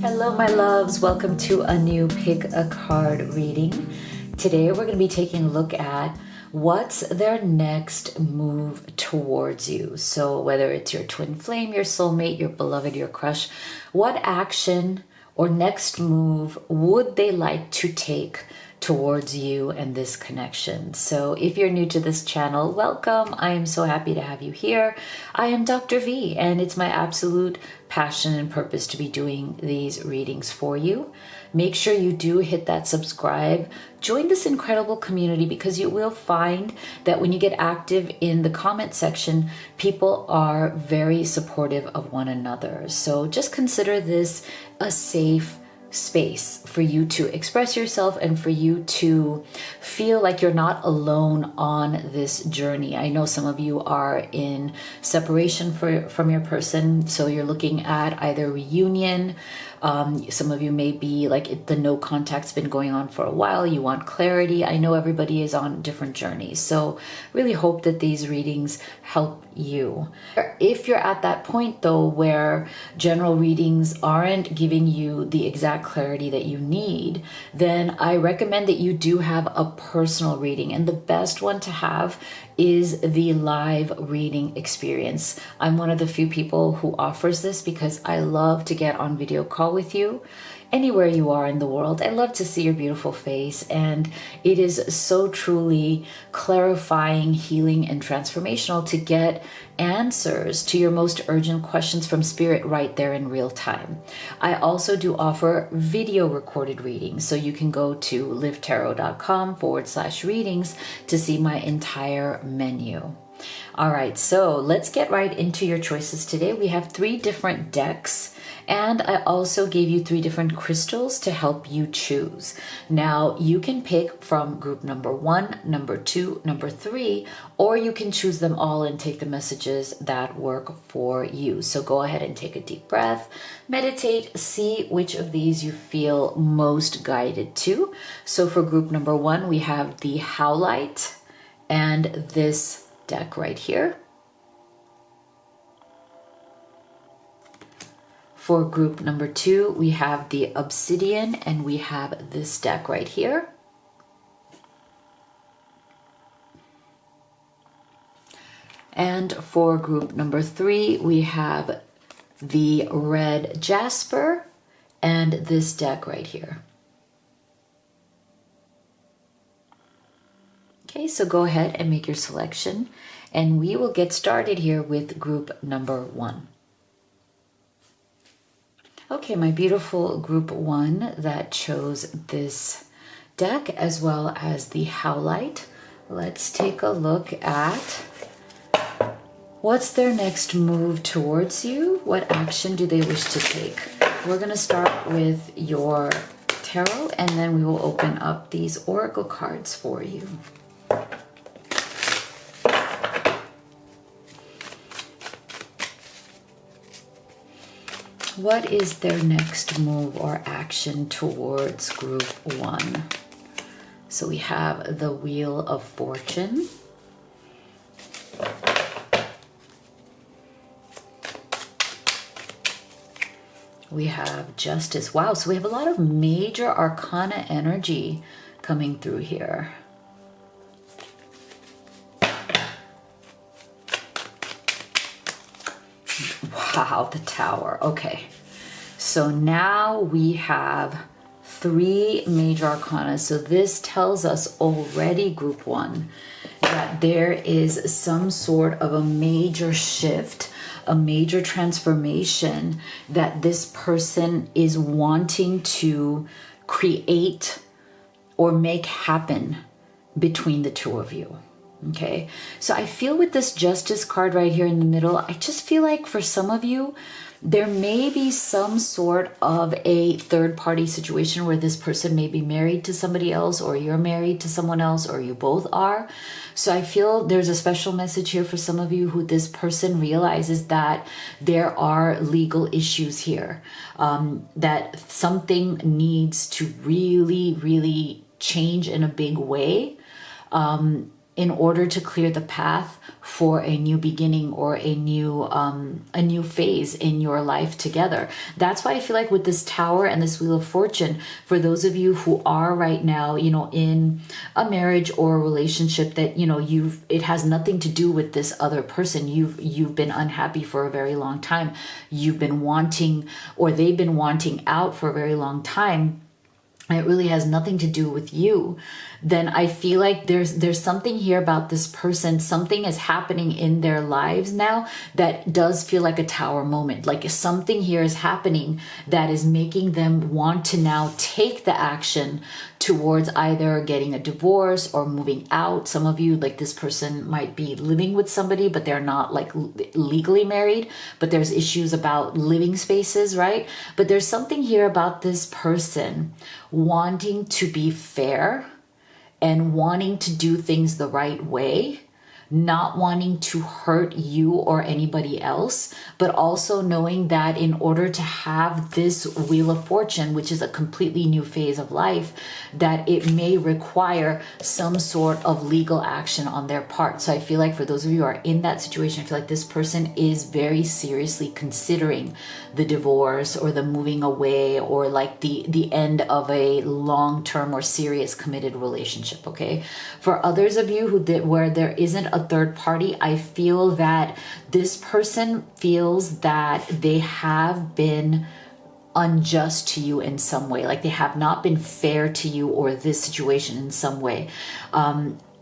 Hello, my loves. Welcome to a new Pick a Card reading. Today, we're going to be taking a look at what's their next move towards you. So whether it's your twin flame, your soulmate, your beloved, your crush, what action or next move would they like to take towards you and this connection? So if you're new to this channel, welcome. I am so happy to have you here. I am Dr. V, and it's my absolute passion and purpose to be doing these readings for you. Make sure you do hit that subscribe. Join this incredible community, because you will find that when you get active in the comment section, people are very supportive of one another. So just consider this a safe space for you to express yourself and for you to feel like you're not alone on this journey. I know some of you are in separation from your person, so you're looking at either reunion. Some of you may be like, the no contact's been going on for a while. You want clarity. I know everybody is on different journeys, so really hope that these readings help you. If you're at that point though where general readings aren't giving you the exact clarity that you need, then I recommend that you do have a personal reading, and the best one to have is the live reading experience. I'm one of the few people who offers this because I love to get on video call with you anywhere you are in the world. I love to see your beautiful face, and it is so truly clarifying, healing, and transformational to get answers to your most urgent questions from spirit right there in real time. I also do offer video recorded readings, so you can go to livetarot.com/readings to see my entire menu. All right, so let's get right into your choices today. We have 3 different decks, and I also gave you 3 different crystals to help you choose. Now, you can pick from group number 1, number 2, number 3, or you can choose them all and take the messages that work for you. So go ahead and take a deep breath, meditate, see which of these you feel most guided to. So for group number 1, we have the Howlite and this deck right here. For group number 2, we have the Obsidian, and we have this deck right here. And for group number 3, we have the Red Jasper and this deck right here. Okay, so go ahead and make your selection, and we will get started here with group number 1. Okay, my beautiful group 1 that chose this deck as well as the Howlite. Let's take a look at what's their next move towards you. What action do they wish to take? We're going to start with your tarot, and then we will open up these oracle cards for you. What is their next move or action towards group 1? So we have the Wheel of Fortune. We have Justice. Wow, so we have a lot of major arcana energy coming through here. Wow, the Tower. Okay, so now we have 3 major arcana. So this tells us already, group 1, that there is some sort of a major shift, a major transformation that this person is wanting to create or make happen between the 2 of you. Okay, so I feel with this Justice card right here in the middle, I just feel like for some of you, there may be some sort of a third-party situation where this person may be married to somebody else, or you're married to someone else, or you both are. So I feel there's a special message here for some of you who this person realizes that there are legal issues here, that something needs to really, really change in a big way. in order to clear the path for a new beginning or a new phase in your life together. That's why I feel like with this Tower and this Wheel of Fortune, for those of you who are right now, in a marriage or a relationship that, it has nothing to do with this other person. You've been unhappy for a very long time. You've been wanting, or they've been wanting out for a very long time. It really has nothing to do with you. Then I feel like there's something here about this person. Something is happening in their lives now that does feel like a Tower moment. Like something here is happening that is making them want to now take the action towards either getting a divorce or moving out. Some of you, like this person might be living with somebody, but they're not like legally married, but there's issues about living spaces, right? But there's something here about this person wanting to be fair and wanting to do things the right way, not wanting to hurt you or anybody else, but also knowing that in order to have this Wheel of Fortune, which is a completely new phase of life, that it may require some sort of legal action on their part. So I feel like for those of you who are in that situation, I feel like this person is very seriously considering the divorce or the moving away or like the end of a long-term or serious committed relationship, okay? For others of you where there isn't a third party, I feel that this person feels that they have been unjust to you in some way, like they have not been fair to you or this situation in some way.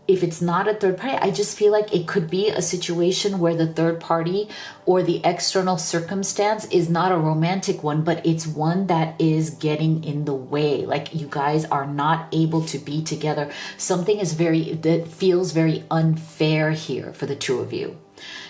If it's not a third party, I just feel like it could be a situation where the third party or the external circumstance is not a romantic one, but it's one that is getting in the way. Like you guys are not able to be together. Something that feels very unfair here for the two of you.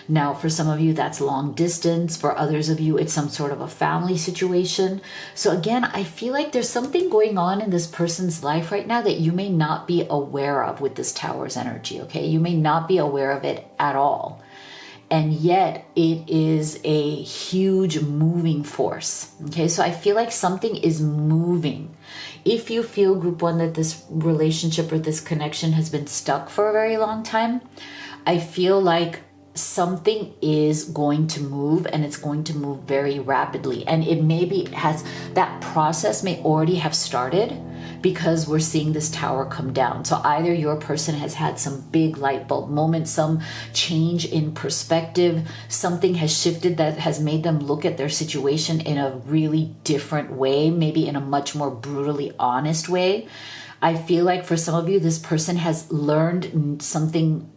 Now, for some of you, that's long distance. For others of you, it's some sort of a family situation. So again, I feel like there's something going on in this person's life right now that you may not be aware of with this Tower's energy, okay? You may not be aware of it at all. And yet it is a huge moving force, okay? So I feel like something is moving. If you feel, group one, that this relationship or this connection has been stuck for a very long time, I feel like something is going to move, and it's going to move very rapidly. And it maybe has, that process may already have started because we're seeing this Tower come down. So either your person has had some big light bulb moment, some change in perspective, something has shifted that has made them look at their situation in a really different way, maybe in a much more brutally honest way. I feel like for some of you, this person has learned something.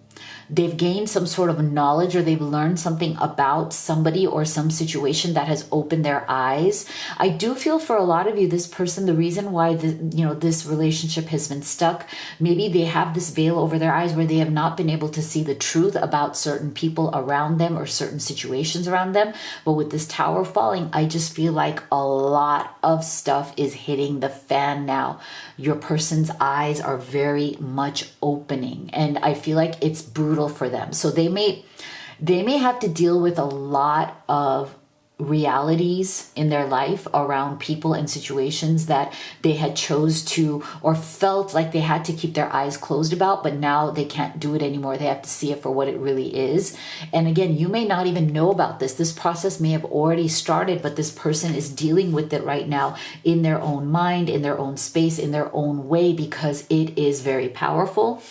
They've gained some sort of knowledge, or they've learned something about somebody or some situation that has opened their eyes. I do feel for a lot of you, this person, the reason why this relationship has been stuck, maybe they have this veil over their eyes where they have not been able to see the truth about certain people around them or certain situations around them. But with this Tower falling, I just feel like a lot of stuff is hitting the fan now. Your person's eyes are very much opening, and I feel like it's brutal for them. So they may have to deal with a lot of realities in their life around people and situations that they had chose to or felt like they had to keep their eyes closed about, but now they can't do it anymore. They have to see it for what it really is. And again, you may not even know about this. This process may have already started, but this person is dealing with it right now in their own mind, in their own space, in their own way, because it is very powerful.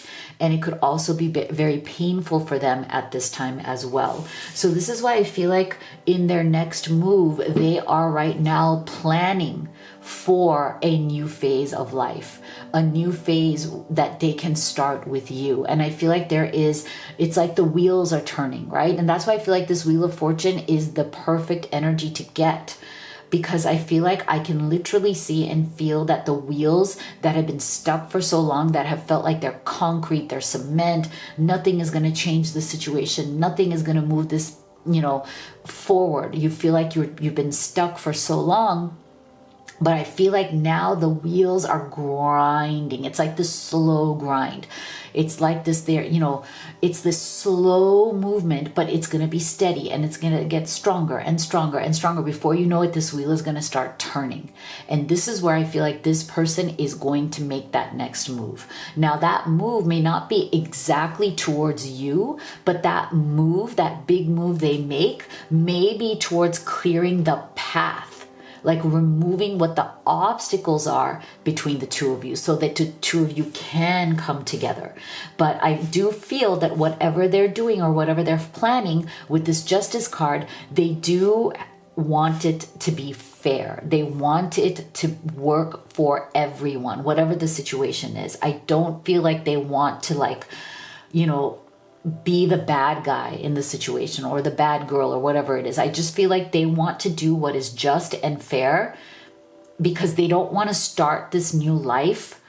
And it could also be very painful for them at this time as well. So this is why I feel like in their next move, they are right now planning for a new phase of life, a new phase that they can start with you. And I feel like it's like the wheels are turning, right? And that's why I feel like this Wheel of Fortune is the perfect energy to get, because I feel like I can literally see and feel that the wheels that have been stuck for so long, that have felt like they're concrete, they're cement, nothing is going to change the situation, nothing is going to move this, forward. You feel like you've been stuck for so long. But I feel like now the wheels are grinding. It's like this slow grind. It's like this there, you know, it's this slow movement, but it's going to be steady and it's going to get stronger and stronger and stronger. Before you know it, this wheel is going to start turning. And this is where I feel like this person is going to make that next move. Now that move may not be exactly towards you, but that move, that big move they make, may be towards clearing the path, like removing what the obstacles are between the two of you so that the two of you can come together. But I do feel that whatever they're doing or whatever they're planning with this Justice card, they do want it to be fair. They want it to work for everyone, whatever the situation is. I don't feel like they want to, like, you know, be the bad guy in the situation or the bad girl or whatever it is. I just feel like they want to do what is just and fair because they don't want to start this new life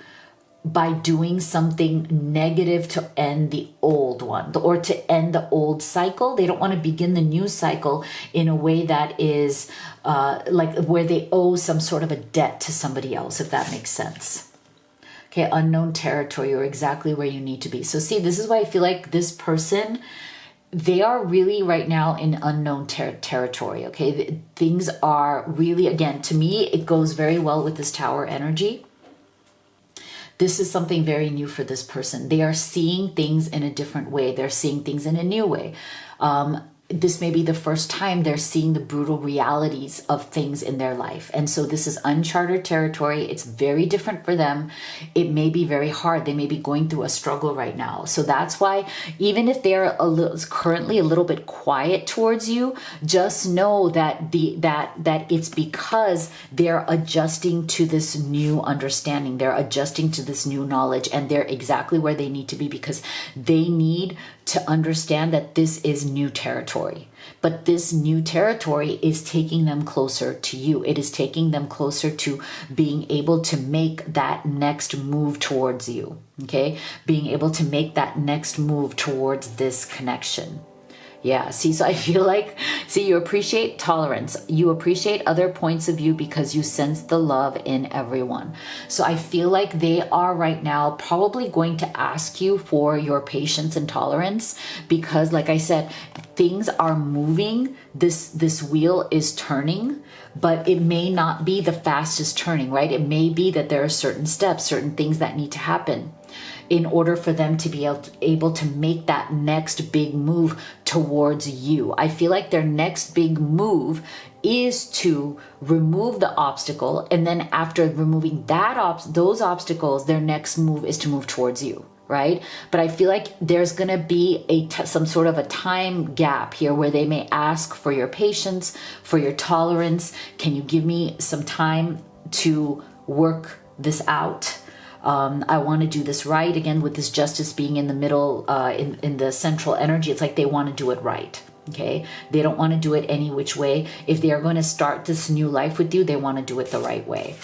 by doing something negative to end the old one or to end the old cycle. They don't want to begin the new cycle in a way that is like where they owe some sort of a debt to somebody else, if that makes sense. Okay, unknown territory, you're exactly where you need to be. So see, this is why I feel like this person, they are really right now in unknown territory, okay? Things are really, again, to me, it goes very well with this Tower energy. This is something very new for this person. They are seeing things in a different way. They're seeing things in a new way. This may be the first time they're seeing the brutal realities of things in their life. And so this is uncharted territory. It's very different for them. It may be very hard. They may be going through a struggle right now. So that's why even if they're currently a little bit quiet towards you, just know that that it's because they're adjusting to this new understanding. They're adjusting to this new knowledge, and they're exactly where they need to be because they need to understand that this is new territory. But this new territory is taking them closer to you. It is taking them closer to being able to make that next move towards you, okay? Being able to make that next move towards this connection. Yeah, see, so I feel like, see, you appreciate tolerance. You appreciate other points of view because you sense the love in everyone. So I feel like they are right now probably going to ask you for your patience and tolerance because, like I said, things are moving. This wheel is turning, but it may not be the fastest turning, right? It may be that there are certain steps, certain things that need to happen in order for them to be able to make that next big move towards you. I feel like their next big move is to remove the obstacle, and then after removing those obstacles, their next move is to move towards you, right? But I feel like there's going to be some sort of a time gap here where they may ask for your patience, for your tolerance. Can you give me some time to work this out? I want to do this right. Again, with this Justice being in the middle, in the central energy, it's like they want to do it right. Okay. They don't want to do it any which way. If they are going to start this new life with you, they want to do it the right way.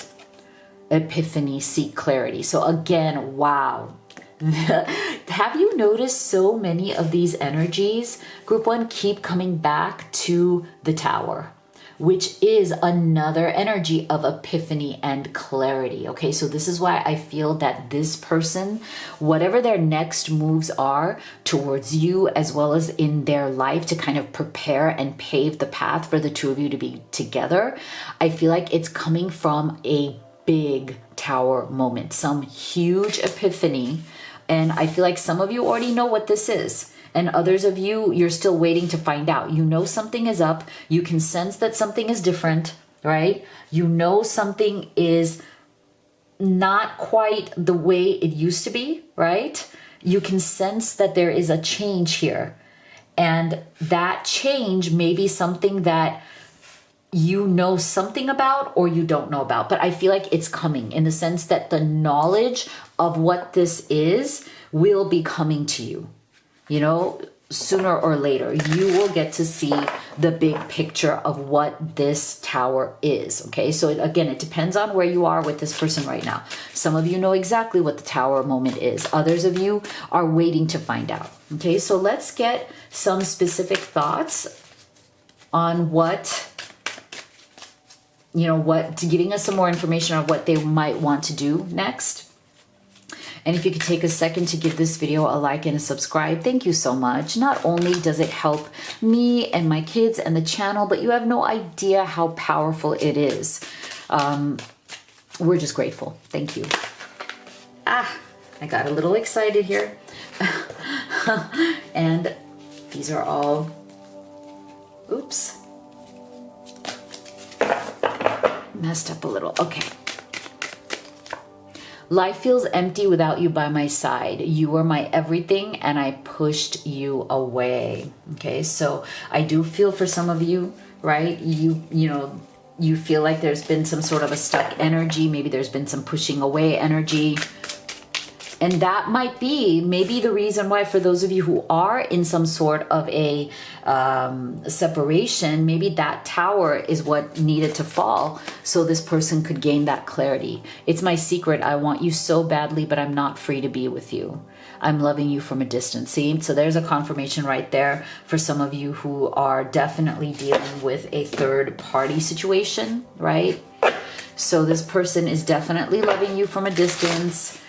Epiphany, seek clarity. So again, wow. Have you noticed so many of these energies, Group 1, keep coming back to the Tower, which is another energy of epiphany and clarity. Okay, so this is why I feel that this person, whatever their next moves are towards you as well as in their life to kind of prepare and pave the path for the two of you to be together, I feel like it's coming from a big Tower moment, some huge epiphany. And I feel like some of you already know what this is. And others of you, you're still waiting to find out. You know something is up. You can sense that something is different, right? You know something is not quite the way it used to be, right? You can sense that there is a change here. And that change may be something that you know something about or you don't know about. But I feel like it's coming in the sense that the knowledge of what this is will be coming to you. You know, sooner or later, you will get to see the big picture of what this Tower is. Okay, so again, it depends on where you are with this person right now. Some of you know exactly what the Tower moment is. Others of you are waiting to find out. Okay, so let's get some specific thoughts on what you know, giving us some more information on what they might want to do next. And if you could take a second to give this video a like and a subscribe, thank you so much. Not only does it help me and my kids and the channel, but you have no idea how powerful it is. We're just grateful. Thank you. I got a little excited here. And these are all, oops, messed up a little. Okay. Life feels empty without you by my side. You were my everything and I pushed you away. Okay, so I do feel for some of you, right? You know, you feel like there's been some sort of a stuck energy. Maybe there's been some pushing away energy. And that might be maybe the reason why, for those of you who are in some sort of a separation, maybe that tower is what needed to fall so this person could gain that clarity. It's my secret. I want you so badly, but I'm not free to be with you. I'm loving you from a distance. See? So there's a confirmation right there for some of you who are definitely dealing with a third party situation, right? So this person is definitely loving you from a distance.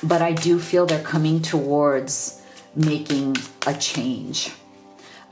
But I do feel they're coming towards making a change.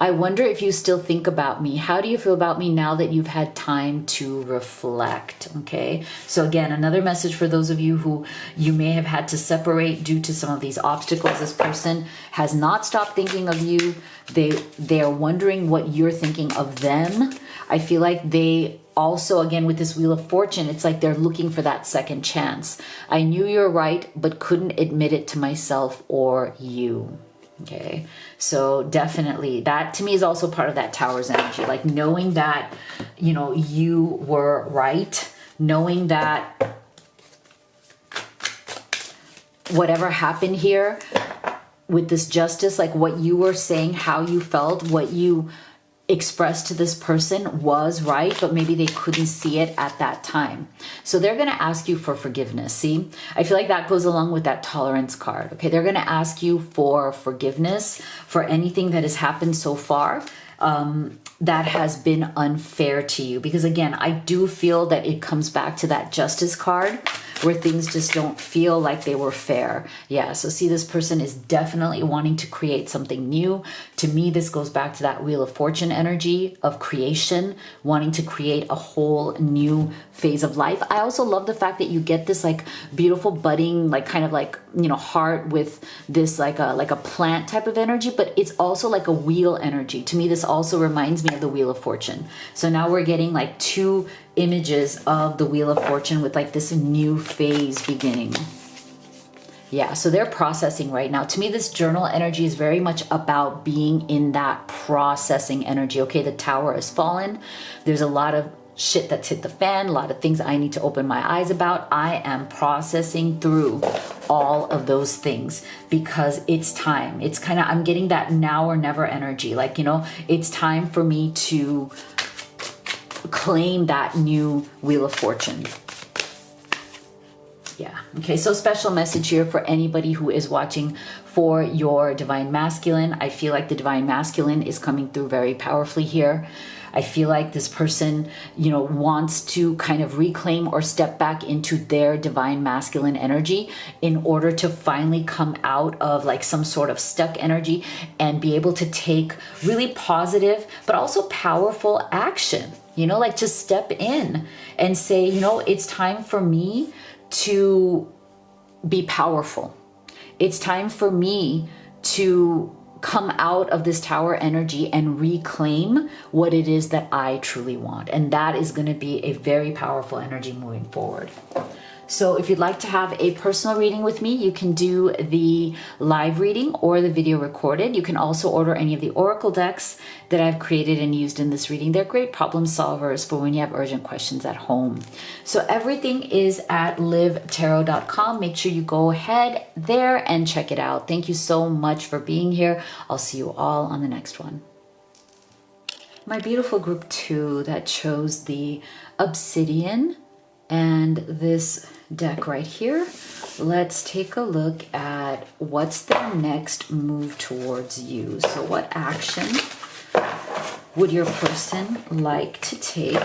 I wonder if you still think about me. How do you feel about me now that you've had time to reflect? Okay. So again, another message for those of you who you may have had to separate due to some of these obstacles. This person has not stopped thinking of you. They are wondering what you're thinking of them. I feel like they also, again, with this Wheel of Fortune, it's like they're looking for that second chance. I knew you're right, but couldn't admit it to myself or you. Okay, so definitely that to me is also part of that Tower's energy, like knowing that, you know, you were right, knowing that whatever happened here with this justice, like what you were saying, how you felt, what you expressed to this person was right, but maybe they couldn't see it at that time. So they're going to ask you for forgiveness. See, I feel like that goes along with that tolerance card. Okay, they're going to ask you for forgiveness for anything that has happened so far that has been unfair to you. Because again, I do feel that it comes back to that Justice card where things just don't feel like they were fair. Yeah, so see, this person is definitely wanting to create something new. To me, this goes back to that Wheel of Fortune energy of creation, wanting to create a whole new phase of life. I also love the fact that you get this like beautiful budding, like kind of like, you know, heart with this like a plant type of energy, but it's also like a wheel energy. To me, this also reminds me of the Wheel of Fortune. So now we're getting like two images of the Wheel of Fortune with like this new phase beginning. Yeah, so they're processing right now. To me, this journal energy is very much about being in that processing energy. Okay, the Tower has fallen. There's a lot of shit that's hit the fan, a lot of things I need to open my eyes about. I am processing through all of those things because it's time. It's kind of, I'm getting that now or never energy. Like, you know, it's time for me to claim that new Wheel of Fortune. Yeah. Okay. So special message here for anybody who is watching for your Divine Masculine. I feel like the Divine Masculine is coming through very powerfully here. I feel like this person, you know, wants to kind of reclaim or step back into their Divine Masculine energy in order to finally come out of like some sort of stuck energy and be able to take really positive, but also powerful action, you know, like just step in and say, you know, it's time for me to be powerful. It's time for me to come out of this Tower energy and reclaim what it is that I truly want. And that is going to be a very powerful energy moving forward. So if you'd like to have a personal reading with me, you can do the live reading or the video recorded. You can also order any of the oracle decks that I've created and used in this reading. They're great problem solvers for when you have urgent questions at home. So everything is at livetarot.com. Make sure you go ahead there and check it out. Thank you so much for being here. I'll see you all on the next one. My beautiful group 2 that chose the obsidian and this deck right here, let's take a look at what's the next move towards you. So what action would your person like to take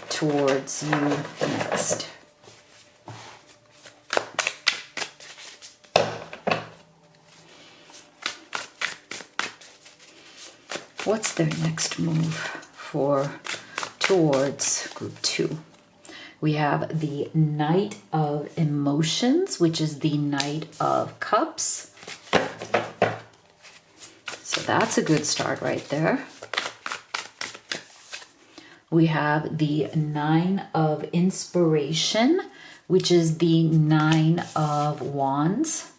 towards you next? What's their next move towards group 2? We have the Knight of Emotions, which is the Knight of Cups. So that's a good start right there. We have the Nine of Inspiration, which is the Nine of Wands.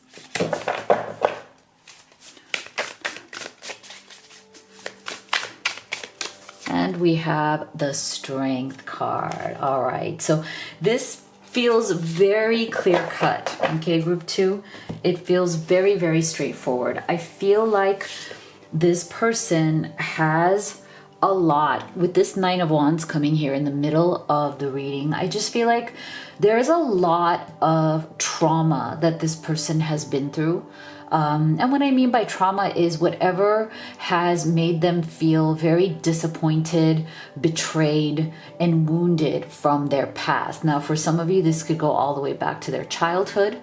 And we have the Strength card. All right, so this feels very clear cut. Okay, group 2, it feels very, very straightforward. I feel like this person has a lot with this Nine of Wands coming here in the middle of the reading. I just feel like there's a lot of trauma that this person has been through. And what I mean by trauma is whatever has made them feel very disappointed, betrayed, and wounded from their past. Now, for some of you, this could go all the way back to their childhood.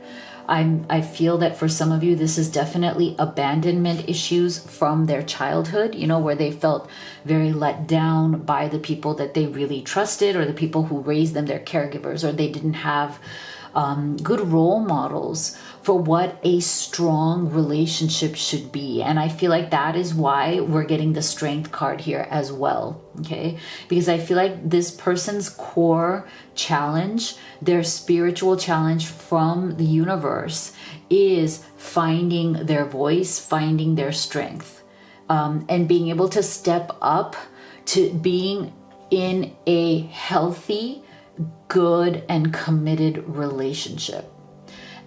I feel that for some of you, this is definitely abandonment issues from their childhood, you know, where they felt very let down by the people that they really trusted, or the people who raised them, their caregivers, or they didn't have good role models for what a strong relationship should be. And I feel like that is why we're getting the Strength card here as well, okay? Because I feel like this person's core challenge, their spiritual challenge from the universe, is finding their voice, finding their strength, and being able to step up to being in a healthy, good, and committed relationship.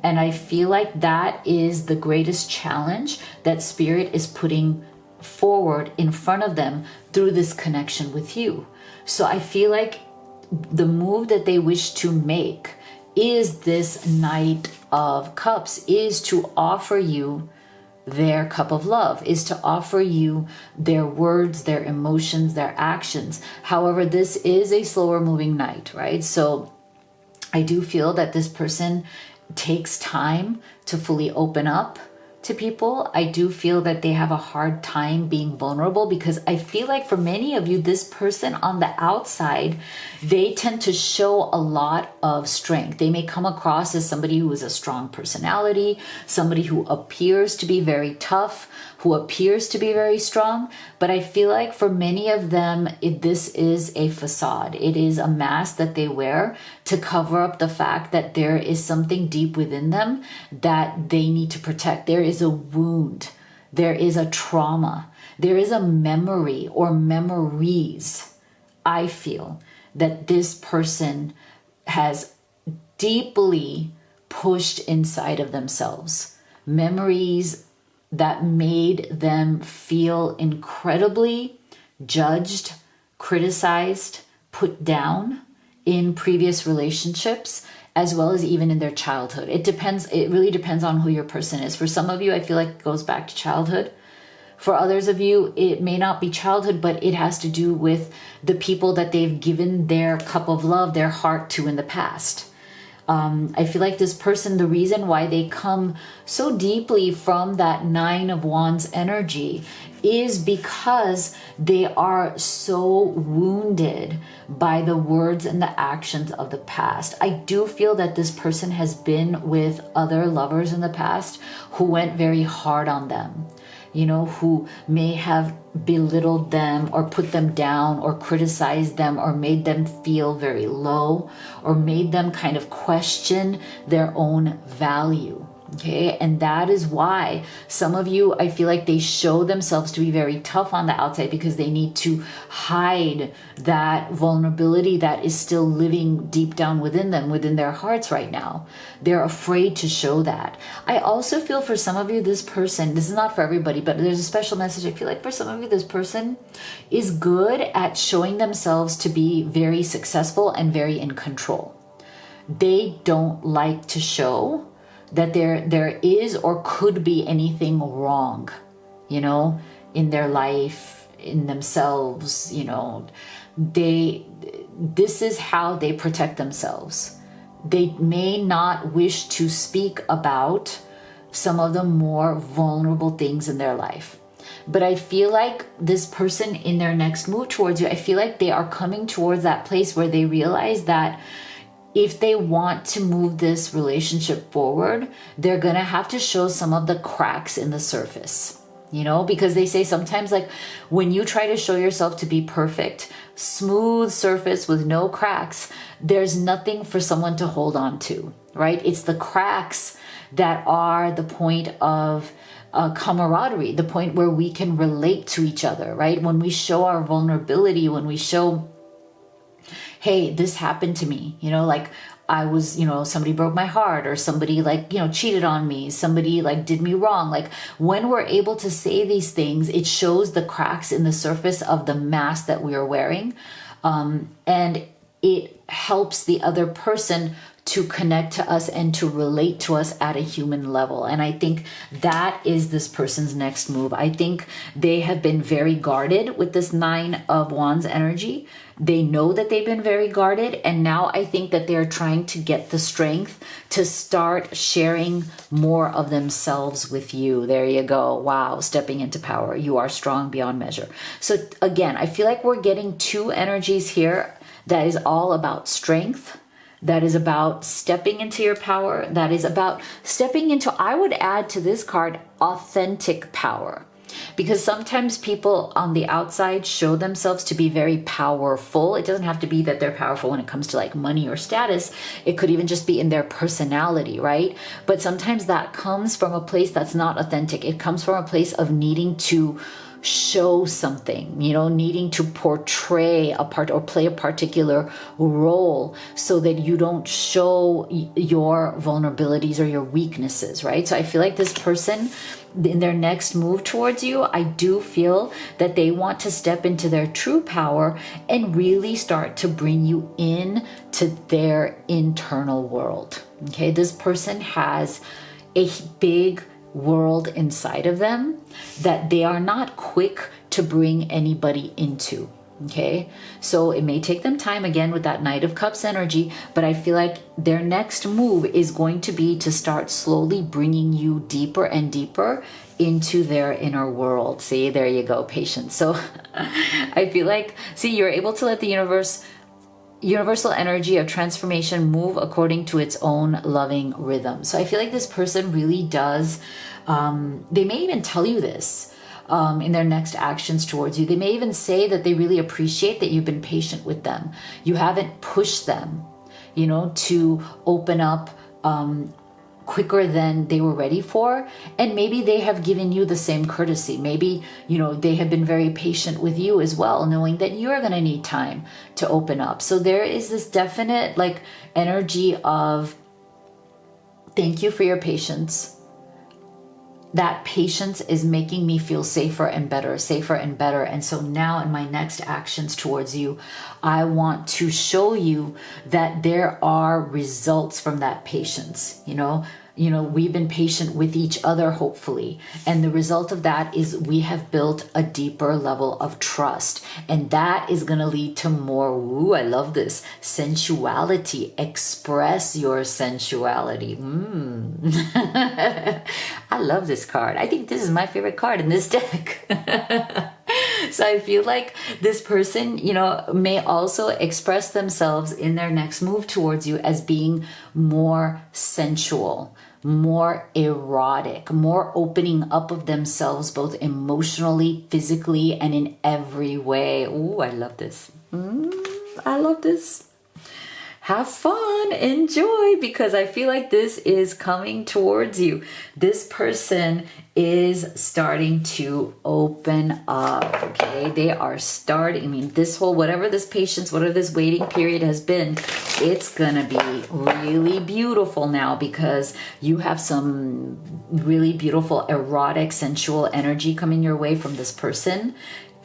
And I feel like that is the greatest challenge that Spirit is putting forward in front of them through this connection with you. So I feel like the move that they wish to make is this Knight of Cups, is to offer you their cup of love, is to offer you their words, their emotions, their actions. However, this is a slower moving knight, right? So I do feel that this person takes time to fully open up to people. I do feel that they have a hard time being vulnerable, because I feel like for many of you, this person on the outside, they tend to show a lot of strength. They may come across as somebody who is a strong personality, somebody who appears to be very tough, who appears to be very strong. But I feel like for many of them, this is a facade. It is a mask that they wear to cover up the fact that there is something deep within them that they need to protect. There is a wound. There is a trauma. There is a memory or memories. I feel that this person has deeply pushed inside of themselves. Memories that made them feel incredibly judged, criticized, put down in previous relationships, as well as even in their childhood. It really depends on who your person is. For some of you, I feel like it goes back to childhood. For others of you, it may not be childhood, but it has to do with the people that they've given their cup of love, their heart to in the past. I feel like this person, the reason why they come so deeply from that Nine of Wands energy is because they are so wounded by the words and the actions of the past. I do feel that this person has been with other lovers in the past who went very hard on them, you know, who may have belittled them or put them down or criticized them or made them feel very low or made them kind of question their own value. Okay, and that is why some of you, I feel like they show themselves to be very tough on the outside because they need to hide that vulnerability that is still living deep down within them, within their hearts right now. They're afraid to show that. I also feel for some of you, this person, this is not for everybody, but there's a special message. I feel like for some of you, this person is good at showing themselves to be very successful and very in control. They don't like to show that there is or could be anything wrong, you know, in their life, in themselves, this is how they protect themselves. They may not wish to speak about some of the more vulnerable things in their life. But I feel like this person in their next move towards you, I feel like they are coming towards that place where they realize that if they want to move this relationship forward, they're going to have to show some of the cracks in the surface. Because they say sometimes, like, when you try to show yourself to be perfect, smooth surface with no cracks, there's nothing for someone to hold on to, right? It's the cracks that are the point of camaraderie, the point where we can relate to each other, right? When we show our vulnerability, when we show, hey, this happened to me, like I was, somebody broke my heart, or somebody cheated on me, somebody did me wrong. Like, when we're able to say these things, it shows the cracks in the surface of the mask that we are wearing. And it helps the other person to connect to us and to relate to us at a human level. And I think that is this person's next move. I think they have been very guarded with this 9 of Wands energy. They know that they've been very guarded. And now I think that they're trying to get the strength to start sharing more of themselves with you. There you go. Wow. Stepping into power. You are strong beyond measure. So again, I feel like we're getting 2 energies here that is all about strength. That is about stepping into your power. That is about stepping into, I would add to this card, authentic power. Because sometimes people on the outside show themselves to be very powerful. It doesn't have to be that they're powerful when it comes to like money or status. It could even just be in their personality, right? But sometimes that comes from a place that's not authentic. It comes from a place of needing to show something, needing to portray a part or play a particular role so that you don't show your vulnerabilities or your weaknesses, right? So I feel like this person in their next move towards you, I do feel that they want to step into their true power and really start to bring you in to their internal world. Okay, this person has a big world inside of them that they are not quick to bring anybody into. Okay, so it may take them time, again with that Knight of Cups energy, but I feel like their next move is going to be to start slowly bringing you deeper and deeper into their inner world. See, there you go, patience. So I feel like, see, you're able to let the universal energy of transformation move according to its own loving rhythm. So I feel like this person really does, they may even tell you this in their next actions towards you. They may even say that they really appreciate that you've been patient with them. You haven't pushed them, to open up quicker than they were ready for. And maybe they have given you the same courtesy. Maybe, they have been very patient with you as well, knowing that you're going to need time to open up. So there is this definite energy of thank you for your patience. That patience is making me feel safer and better. And so now in my next actions towards you, I want to show you that there are results from that patience. We've been patient with each other, hopefully. And the result of that is we have built a deeper level of trust. And that is going to lead to more, I love this, sensuality. Express your sensuality. I love this card. I think this is my favorite card in this deck. So I feel like this person, may also express themselves in their next move towards you as being more sensual, more erotic, more opening up of themselves, both emotionally, physically, and in every way. Ooh, I love this. I love this. Have fun, enjoy, because I feel like this is coming towards you. This person is starting to open up, okay? They are starting, this whole, whatever this patience, whatever this waiting period has been, it's gonna be really beautiful now because you have some really beautiful erotic, sensual energy coming your way from this person.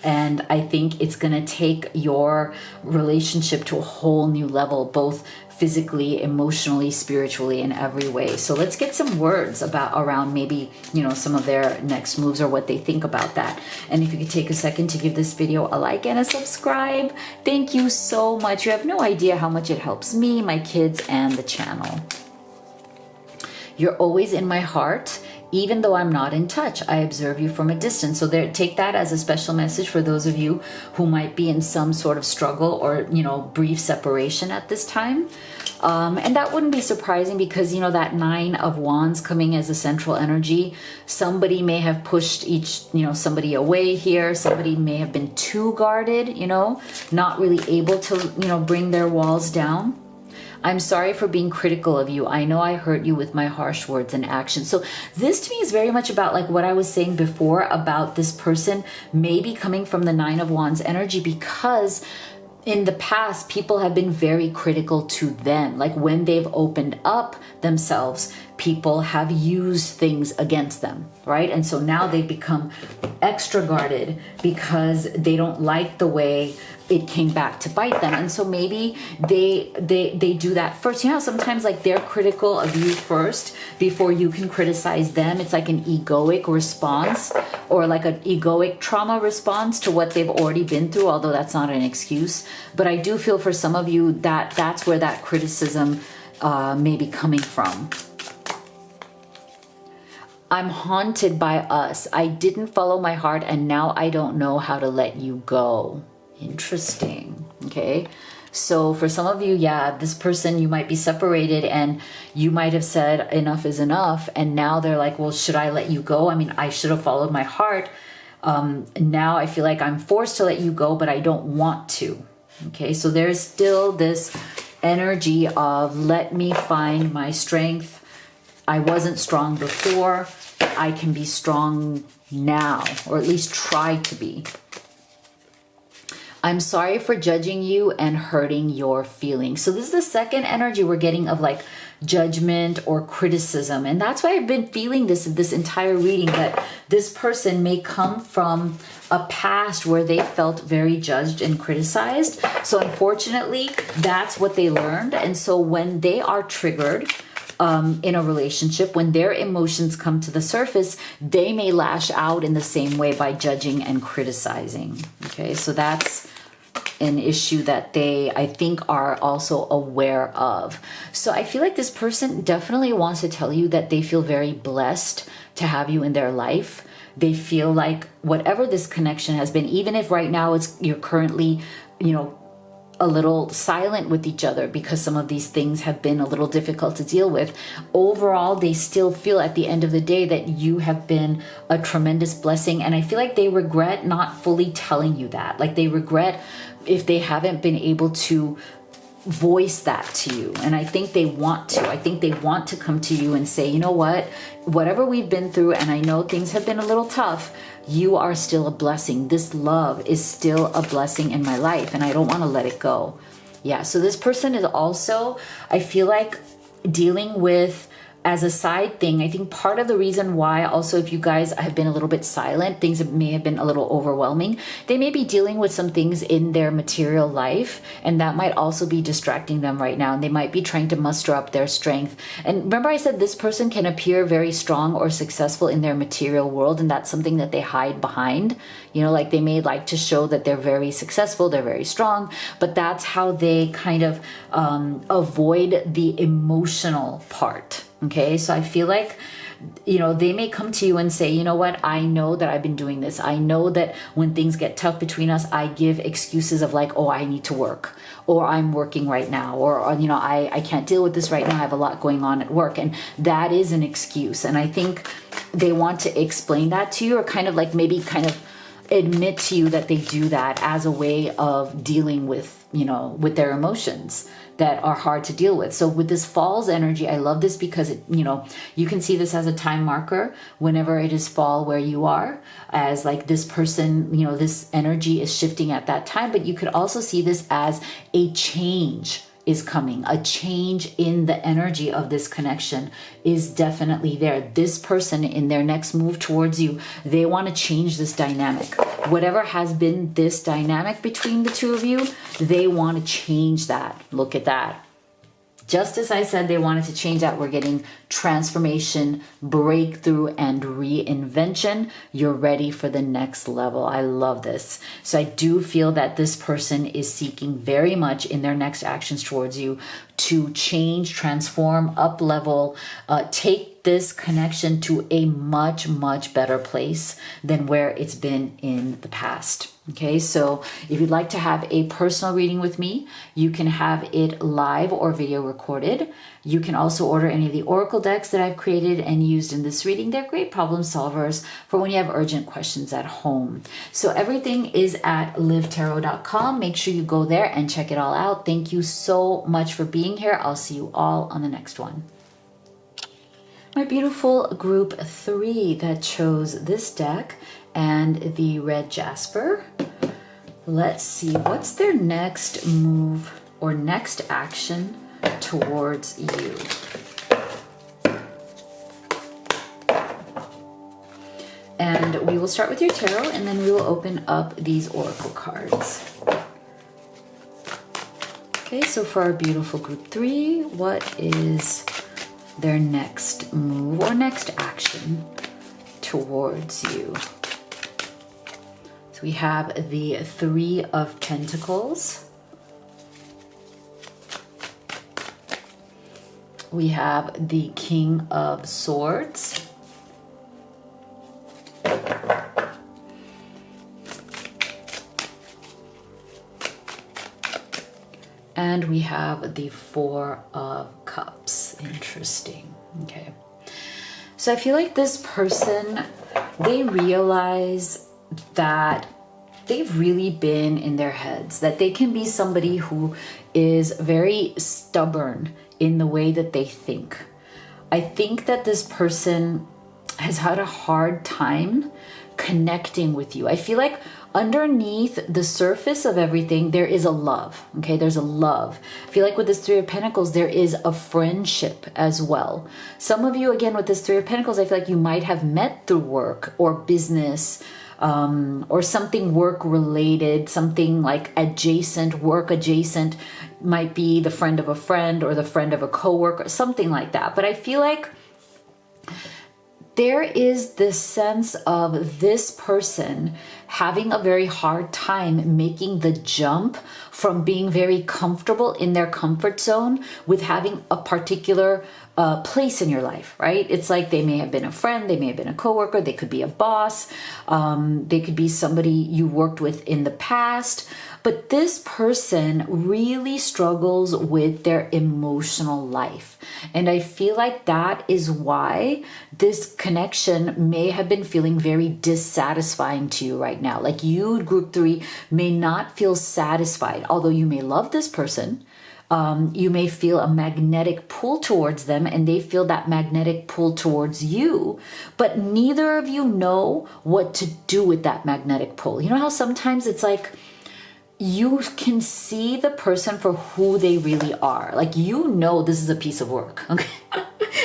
And I think it's going to take your relationship to a whole new level, both physically, emotionally, spiritually, in every way. So let's get some words around maybe, some of their next moves or what they think about that. And if you could take a second to give this video a like and a subscribe, thank you so much. You have no idea how much it helps me, my kids, and the channel. You're always in my heart, even though I'm not in touch. I observe you from a distance. So take that as a special message for those of you who might be in some sort of struggle or, brief separation at this time. And that wouldn't be surprising because, that 9 of Wands coming as a central energy, somebody may have pushed somebody away here. Somebody may have been too guarded, not really able to, bring their walls down. I'm sorry for being critical of you. I know I hurt you with my harsh words and actions. So this to me is very much about like what I was saying before about this person maybe coming from the 9 of Wands energy, because in the past, people have been very critical to them. Like when they've opened up themselves, people have used things against them, right? And so now they've become extra guarded because they don't like the way it came back to bite them. And so maybe they do that first. Sometimes like they're critical of you first before you can criticize them. It's like an egoic response or like an egoic trauma response to what they've already been through, although that's not an excuse. But I do feel for some of you that that's where that criticism may be coming from. I'm haunted by us. I didn't follow my heart and now I don't know how to let you go. Interesting. Okay. So for some of you, this person, you might be separated and you might have said enough is enough. And now they're like, well, should I let you go? I mean, I should have followed my heart. Now I feel like I'm forced to let you go, but I don't want to. Okay. So there's still this energy of let me find my strength. I wasn't strong before. I can be strong now, or at least try to be. I'm sorry for judging you and hurting your feelings. So this is the second energy we're getting of like judgment or criticism. And that's why I've been feeling this entire reading, that this person may come from a past where they felt very judged and criticized. So unfortunately, that's what they learned. And so when they are triggered in a relationship, when their emotions come to the surface, they may lash out in the same way by judging and criticizing. Okay, so that's an issue that they, I think, are also aware of. So I feel like this person definitely wants to tell you that they feel very blessed to have you in their life. They feel like whatever this connection has been, even if right now you're currently, a little silent with each other because some of these things have been a little difficult to deal with. Overall, they still feel at the end of the day that you have been a tremendous blessing. And I feel like they regret not fully telling you that. Like they regret if they haven't been able to voice that to you. And I think they want to. I think they want to come to you and say, you know what, whatever we've been through, and I know things have been a little tough, you are still a blessing. This love is still a blessing in my life, and I don't want to let it go. Yeah, so this person is also, I feel like, dealing with, as a side thing, I think part of the reason why also, if you guys have been a little bit silent, things may have been a little overwhelming. They may be dealing with some things in their material life, and that might also be distracting them right now. And they might be trying to muster up their strength. And remember I said this person can appear very strong or successful in their material world, and that's something that they hide behind. Like they may like to show that they're very successful, they're very strong, but that's how they kind of avoid the emotional part. Okay, so I feel like, they may come to you and say, you know what, I know that I've been doing this. I know that when things get tough between us, I give excuses of like, oh, I need to work, or I'm working right now, or I can't deal with this right now. I have a lot going on at work. And that is an excuse. And I think they want to explain that to you, or kind of like maybe kind of admit to you that they do that as a way of dealing with, with their emotions that are hard to deal with. So with this Falls energy, I love this because you can see this as a time marker whenever it is fall where you are, as like this person, this energy is shifting at that time. But you could also see this as a change is coming. A change in the energy of this connection is definitely there. This person, in their next move towards you, they want to change this dynamic. Whatever has been this dynamic between the two of you, they want to change that. Look at that. Just as I said they wanted to change that, we're getting transformation, breakthrough, and reinvention. You're ready for the next level. I love this. So I do feel that this person is seeking very much in their next actions towards you to change, transform, up level, take this connection to a much, much better place than where it's been in the past. Okay, so if you'd like to have a personal reading with me, you can have it live or video recorded. You can also order any of the oracle decks that I've created and used in this reading. They're great problem solvers for when you have urgent questions at home. So everything is at livetarot.com. Make sure you go there and check it all out. Thank you so much for being here. I'll see you all on the next one. My beautiful group 3 that chose this deck and the red jasper. Let's see, what's their next move or next action towards you? And we will start with your tarot, and then we will open up these oracle cards. Okay, so for our beautiful group 3, what is their next move or next action towards you? So we have the 3 of Pentacles. We have the King of Swords. And we have the 4 of Cups. Interesting. Okay. So I feel like this person, they realize that they've really been in their heads, that they can be somebody who is very stubborn in the way that they think. I think that this person has had a hard time connecting with you. I feel like underneath the surface of everything, there is a love. Okay, there's a love. I feel like with this 3 of Pentacles, there is a friendship as well. Some of you, again, with this 3 of Pentacles, I feel like you might have met through work or business, or something work related, something like adjacent, work adjacent, might be the friend of a friend or the friend of a coworker, something like that. But I feel like there is this sense of this person having a very hard time making the jump from being very comfortable in their comfort zone with having a particular place in your life, right? It's like they may have been a friend, they may have been a coworker, they could be a boss, they could be somebody you worked with in the past. But this person really struggles with their emotional life. And I feel like that is why this connection may have been feeling very dissatisfying to you right now. Like you, group 3, may not feel satisfied, although you may love this person. You may feel a magnetic pull towards them and they feel that magnetic pull towards you, but neither of you know what to do with that magnetic pull. You know how sometimes it's like you can see the person for who they really are. Like, you know, this is a piece of work, okay?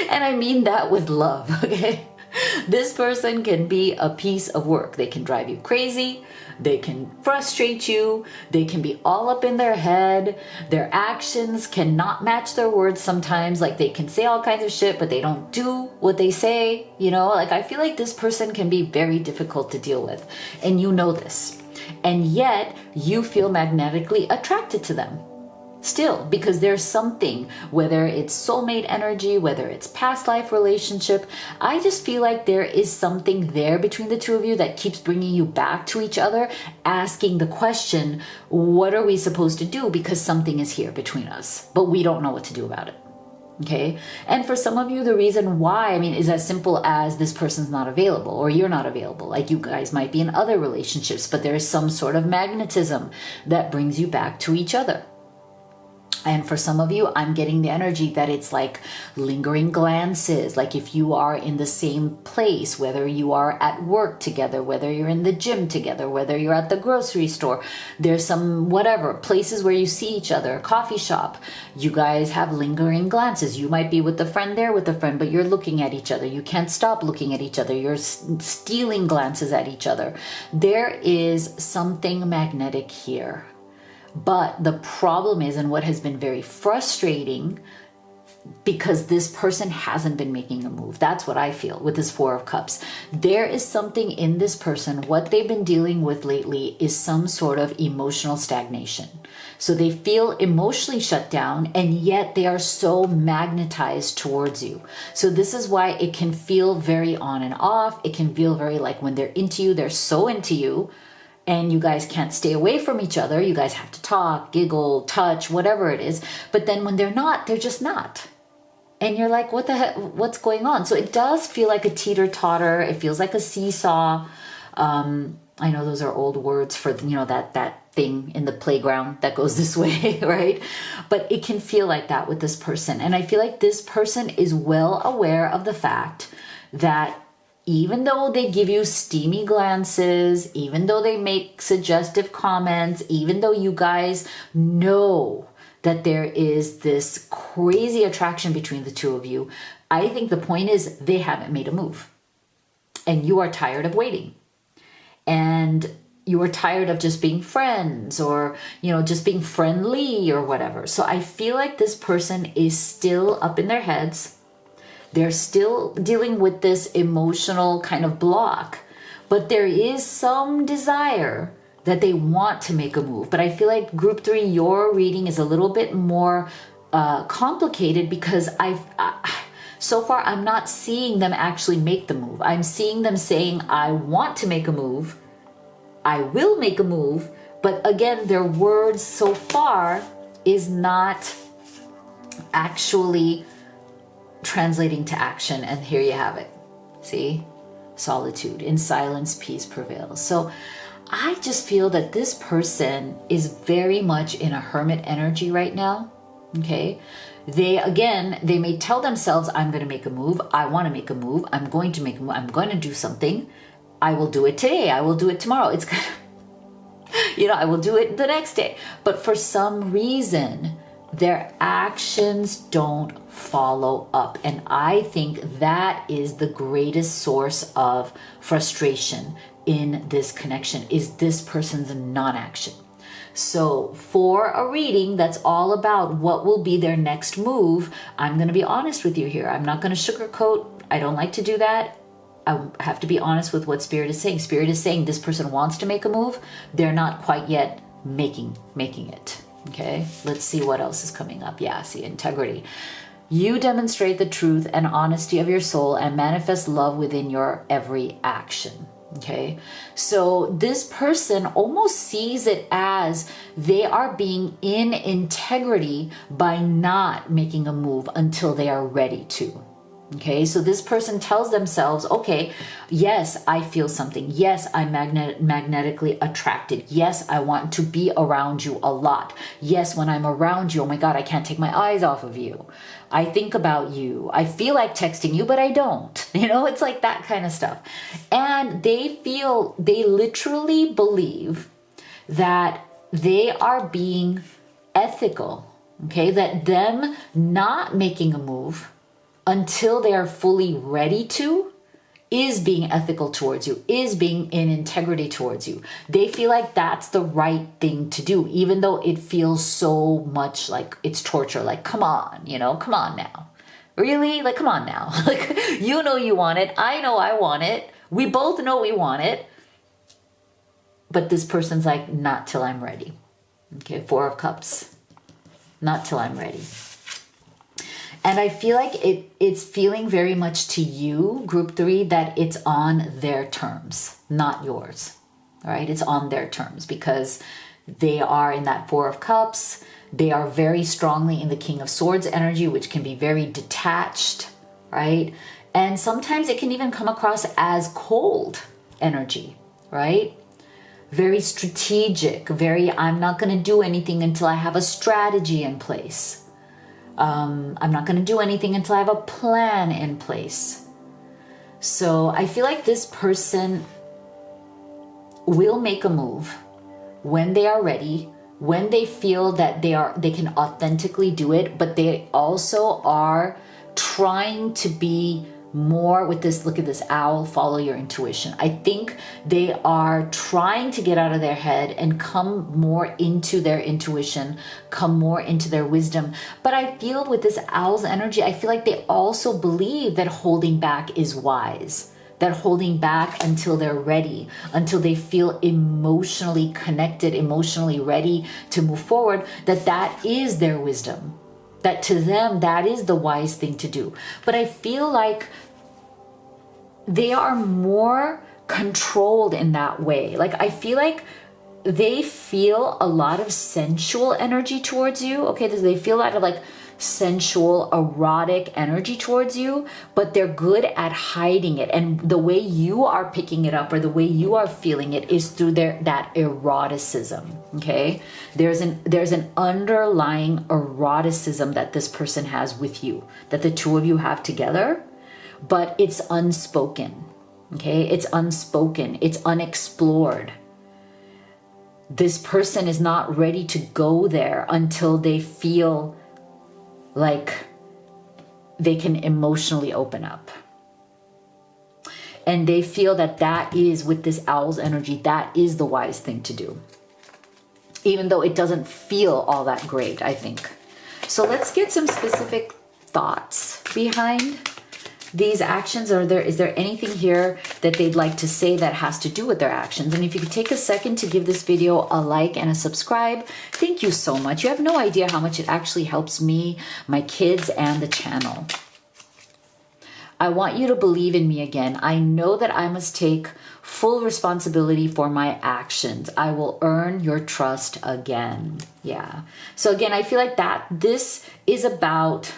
And I mean that with love, okay? This person can be a piece of work. They can drive you crazy. They can frustrate you. They can be all up in their head. Their actions cannot match their words sometimes. Like, they can say all kinds of shit, but they don't do what they say, you know? Like, I feel like this person can be very difficult to deal with. And you know this. And yet, you feel magnetically attracted to them. Still, because there's something, whether it's soulmate energy, whether it's past life relationship, I just feel like there is something there between the two of you that keeps bringing you back to each other, asking the question, what are we supposed to do? Because something is here between us, but we don't know what to do about it. Okay. And for some of you, the reason why, I mean, is as simple as this person's not available or you're not available. Like, you guys might be in other relationships, but there is some sort of magnetism that brings you back to each other. And for some of you, I'm getting the energy that it's like lingering glances. Like, if you are in the same place, whether you are at work together, whether you're in the gym together, whether you're at the grocery store, there's some whatever places where you see each other, coffee shop, you guys have lingering glances. You might be with a friend there with a friend, but you're looking at each other. You can't stop looking at each other. You're stealing glances at each other. There is something magnetic here. But the problem is, and what has been very frustrating because this person hasn't been making a move. That's what I feel with this Four of Cups. There is something in this person, what they've been dealing with lately is some sort of emotional stagnation. So they feel emotionally shut down, and yet they are so magnetized towards you. So this is why it can feel very on and off. It can feel very like when they're into you, they're so into you, and you guys can't stay away from each other. You guys have to talk, giggle, touch, whatever it is. But then when they're not, they're just not. And you're like, what the heck, what's going on? So it does feel like a teeter-totter. It feels like a seesaw. I know those are old words for, that thing in the playground that goes this way, right? But it can feel like that with this person. And I feel like this person is well aware of the fact that even though they give you steamy glances, even though they make suggestive comments, even though you guys know that there is this crazy attraction between the two of you, I think the point is they haven't made a move. And you are tired of waiting. And you are tired of just being friends or, just being friendly or whatever. So I feel like this person is still up in their heads. They're still dealing with this emotional kind of block. But there is some desire that they want to make a move. But I feel like group 3, your reading is a little bit more complicated because so far I'm not seeing them actually make the move. I'm seeing them saying, I want to make a move. I will make a move. But again, their words so far is not actually translating to action. And here you have it. See? Solitude. In silence, peace prevails. So I just feel that this person is very much in a hermit energy right now. Okay. They may tell themselves, I'm going to make a move. I want to make a move. I'm going to make a move. I'm going to do something. I will do it today. I will do it tomorrow. It's kind of, I will do it the next day. But for some reason, their actions don't follow up. And I think that is the greatest source of frustration in this connection, is this person's non-action. So for a reading that's all about what will be their next move, I'm going to be honest with you here. I'm not going to sugarcoat. I don't like to do that. I have to be honest with what Spirit is saying. Spirit is saying this person wants to make a move. They're not quite yet making it. Okay, let's see what else is coming up. Yeah, see, integrity. You demonstrate the truth and honesty of your soul and manifest love within your every action. Okay, so this person almost sees it as they are being in integrity by not making a move until they are ready to. Okay, so this person tells themselves, okay, yes, I feel something. Yes, I'm magnetically attracted. Yes, I want to be around you a lot. Yes, when I'm around you, oh my God, I can't take my eyes off of you. I think about you. I feel like texting you, but I don't. It's like that kind of stuff. And they literally believe that they are being ethical. Okay, that them not making a move until they are fully ready to is being ethical towards you, is being in integrity towards you. They feel like that's the right thing to do, even though it feels so much like it's torture. Like, come on, come on now. Really? Like, come on now. Like, you want it. I know I want it. We both know we want it. But this person's like, not till I'm ready. Okay, 4 of Cups. Not till I'm ready. And I feel like it's feeling very much to you, group 3, that it's on their terms, not yours. All right, it's on their terms because they are in that 4 of Cups. They are very strongly in the King of Swords energy, which can be very detached, right? And sometimes it can even come across as cold energy, right? Very strategic, I'm not going to do anything until I have a strategy in place. I'm not going to do anything until I have a plan in place. So I feel like this person will make a move when they are ready, when they feel that they can authentically do it, but they also are trying to be more with this. Look at this owl, follow your intuition. I think they are trying to get out of their head and come more into their intuition, come more into their wisdom. But I feel with this owl's energy, I feel like they also believe that holding back is wise, that holding back until they're ready, until they feel emotionally connected, emotionally ready to move forward, that is their wisdom. That to them, that is the wise thing to do. But I feel like they are more controlled in that way. Like, I feel like they feel a lot of sensual energy towards you. Okay, they feel a lot of like sensual, erotic energy towards you, but they're good at hiding it. And the way you are picking it up or the way you are feeling it is through that eroticism. Okay, there's an underlying eroticism that this person has with you, that the two of you have together, but it's unspoken. Okay, it's unspoken, it's unexplored. This person is not ready to go there until they feel like they can emotionally open up. And they feel that is, with this owl's energy, that is the wise thing to do. Even though it doesn't feel all that great, I think. So let's get some specific thoughts behind these actions. Is there anything here that they'd like to say that has to do with their actions? And if you could take a second to give this video a like and a subscribe, thank you so much. You have no idea how much it actually helps me, my kids, and the channel. I want you to believe in me again. I know that I must take full responsibility for my actions. I will earn your trust again. Yeah. So again, I feel like that this is about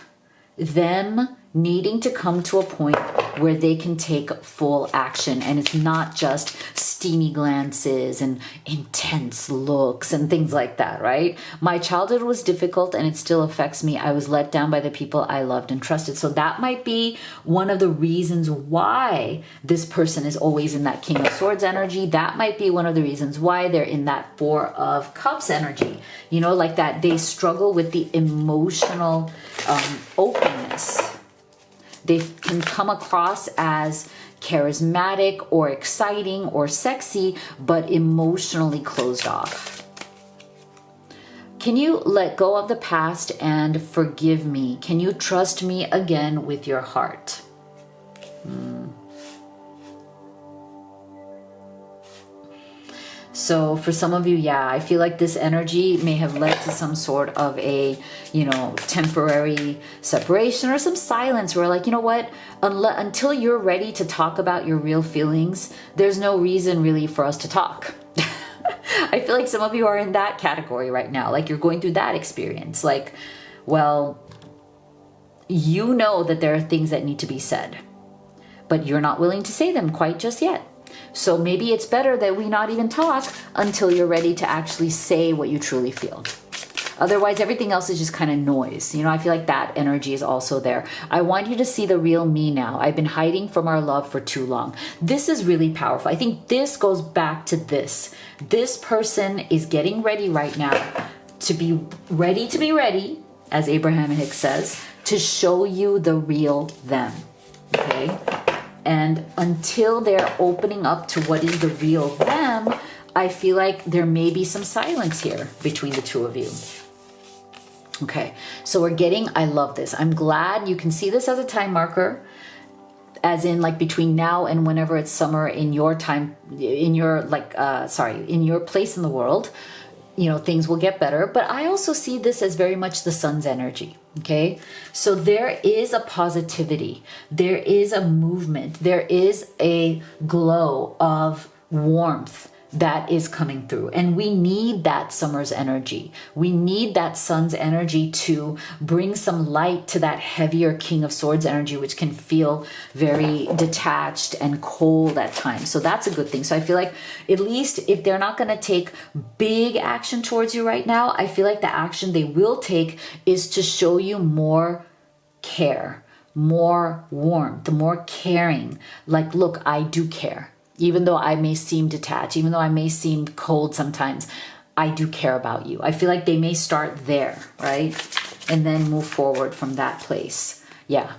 them needing to come to a point where they can take full action, and it's not just steamy glances and intense looks and things like that, right? My childhood was difficult and it still affects me. I was let down by the people I loved and trusted. So that might be one of the reasons why this person is always in that King of Swords energy. That might be one of the reasons why they're in that Four of Cups energy. You know, like that they struggle with the emotional openness. They can come across as charismatic or exciting or sexy, but emotionally closed off. Can you let go of the past and forgive me? Can you trust me again with your heart? So for some of you, yeah, I feel like this energy may have led to some sort of a, temporary separation or some silence where, like, you know what, until you're ready to talk about your real feelings, there's no reason really for us to talk. I feel like some of you are in that category right now. Like, you're going through that experience. Like, well, you know that there are things that need to be said, but you're not willing to say them quite just yet. So maybe it's better that we not even talk until you're ready to actually say what you truly feel. Otherwise, everything else is just kind of noise. I feel like that energy is also there. I want you to see the real me now. I've been hiding from our love for too long. This is really powerful. I think this goes back to this. This person is getting ready right now to be ready, as Abraham Hicks says, to show you the real them. Okay? And until they're opening up to what is the real them, I feel like there may be some silence here between the two of you. Okay, so we're getting, I love this. I'm glad you can see this as a time marker, as in like between now and whenever it's summer in your time, in your in your place in the world, things will get better. But I also see this as very much the sun's energy. Okay, so there is a positivity, there is a movement, there is a glow of warmth that is coming through, and we need that summer's energy. We need that sun's energy to bring some light to that heavier King of Swords energy, which can feel very detached and cold at times. So that's a good thing. So I feel like at least if they're not going to take big action towards you right now, I feel like the action they will take is to show you more care, more warmth, more caring. Like, look, I do care. Even though I may seem detached, even though I may seem cold sometimes, I do care about you. I feel like they may start there, right? And then move forward from that place. Yeah.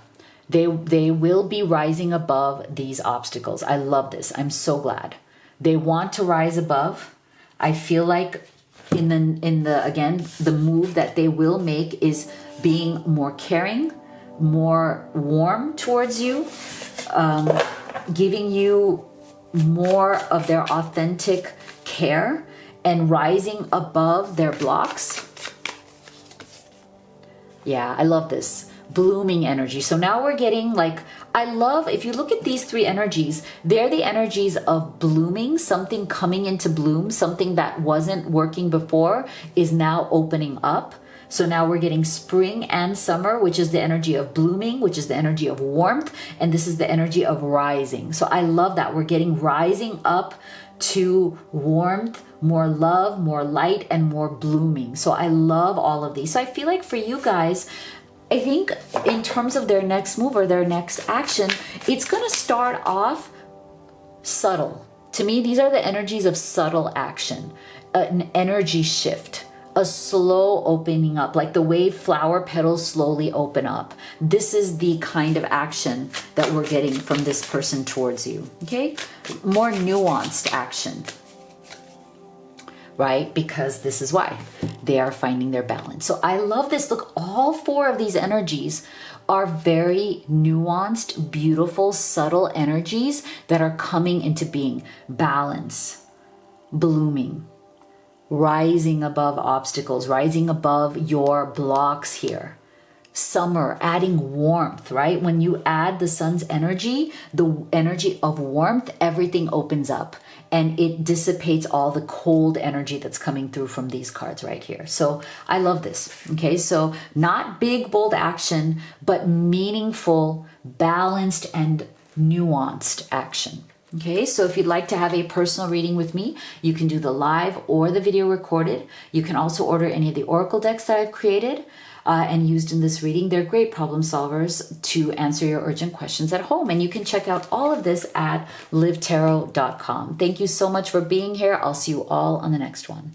They will be rising above these obstacles. I love this. I'm so glad. They want to rise above. I feel like in the again, the move that they will make is being more caring, more warm towards you, giving you more of their authentic care and rising above their blocks. Yeah, I love this. Blooming energy. So now we're getting like, I love, if you look at these three energies, they're the energies of blooming, something coming into bloom, something that wasn't working before is now opening up. So now we're getting spring and summer, which is the energy of blooming, which is the energy of warmth, and this is the energy of rising. So I love that. We're getting rising up to warmth, more love, more light, and more blooming. So I love all of these. So I feel like for you guys, I think in terms of their next move or their next action, it's going to start off subtle. To me, these are the energies of subtle action, an energy shift, a slow opening up, like the way flower petals slowly open up. This is the kind of action that we're getting from this person towards you, okay? More nuanced action, right? Because this is why they are finding their balance. So I love this. Look, all four of these energies are very nuanced, beautiful, subtle energies that are coming into being. Balance, blooming, rising above obstacles, rising above your blocks here. Summer, adding warmth, right? When you add the sun's energy, the energy of warmth, everything opens up and it dissipates all the cold energy that's coming through from these cards right here. So I love this. Okay, so not big, bold action, but meaningful, balanced, and nuanced action. Okay, so if you'd like to have a personal reading with me, you can do the live or the video recorded. You can also order any of the oracle decks that I've created and used in this reading. They're great problem solvers to answer your urgent questions at home. And you can check out all of this at livetarot.com. Thank you so much for being here. I'll see you all on the next one.